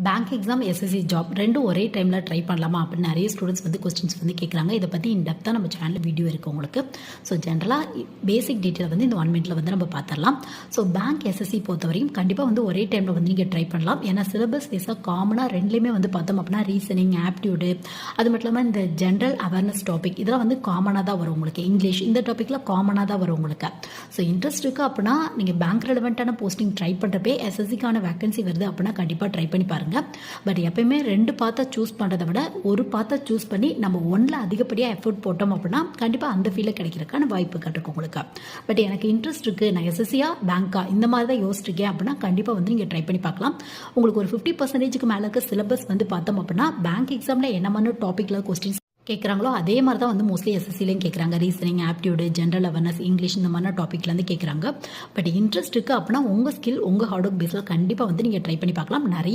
Bank exam, SSC job ரெண்டும் ஒரே டைமில் ட்ரை பண்ணலாமா அப்படின்னு நிறைய ஸ்டூடெண்ட்ஸ் வந்து கொஸ்டின்ஸ் வந்து கேட்குறாங்க. இதை பற்றி இன்டெப்த்தாக நம்ம சேனலில் வீடியோ இருக்குது உங்களுக்கு. ஸோ ஜென்ரலாக பேசிக் டீட்டெயில் வந்து இந்த 1 மினிட்ல வந்து நம்ம பார்த்துடலாம். ஸோ பேங்க், எஸ்எஸ்சி பொறுத்தவரையும் கண்டிப்பாக வந்து ஒரே டைமில் வந்து நீங்கள் ட்ரை பண்ணலாம். ஏன்னா சிலபஸ் வைஸாக காமனாக ரெண்டுலேயுமே வந்து பார்த்தோம் அப்படின்னா ரீசனிங், ஆப்டியூடு, அது மட்டும் இல்லாமல் இந்த ஜென்ரல் அவேர்னஸ் டாபிக் இதெல்லாம் வந்து காமனாக தான் வரும் உங்களுக்கு. இங்கிலீஷ் இந்த டாப்பிக்கில் காமனாக தான் வரும் உங்களுக்கு. ஸோ இன்ட்ரெஸ்ட் இருக்குது அப்படின்னா நீங்கள் பேங்க் ரெலவெண்ட்டான போஸ்டிங் ட்ரை பண்ணுறப்பே எஸ்எஸ்சிக்கான வேகன்சி வருது அப்படின்னா கண்டிப்பாக ட்ரை பண்ணி பாருங்கள். பட் எப்பயுமே 2 பாத்தை சூஸ் பண்ணுறதை விட ஒரு பாத்தை சூஸ் பண்ணி நம்ம ஒன்றில் அதிகப்படியாக எஃபோர்ட் போட்டோம் அப்படின்னா கண்டிப்பாக அந்த ஃபீல்டில் கிடைக்கிறதுக்கான வாய்ப்பு கட்டிருக்கும் உங்களுக்கு. பட் எனக்கு இன்ட்ரெஸ்ட் இருக்குது, நான் எஸ்எஸ்சியா பேங்க்கா இந்த மாதிரி தான் யோசிச்சிருக்கேன் அப்படின்னா கண்டிப்பாக வந்து நீங்கள் ட்ரை பண்ணி பார்க்கலாம். உங்களுக்கு ஒரு 50% மேலே இருக்க சிலபஸ் வந்து பார்த்தோம் அப்படின்னா பேங்க் எக்ஸாமில் என்ன மாதிரி டாப்பிக்கில் கொஸ்டின்ஸ் கேட்குறாங்களோ அதே மாதிரி தான் வந்து மோஸ்ட்லி எஸ்எஸ்சிலையும் கேட்குறாங்க. Reasoning, aptitude, general awareness, English இந்த மாதிரி டாப்பிக்லேருந்து கேட்குறாங்க. பட் இன்ட்ரெஸ்ட் இருக்குது அப்படின்னா உங்கள் ஸ்கில், உங்கள் ஹார்ட் ஒர்க் பேஸில் கண்டிப்பாக வந்து நீங்கள் ட்ரை பண்ணி பார்க்கலாம். நிறைய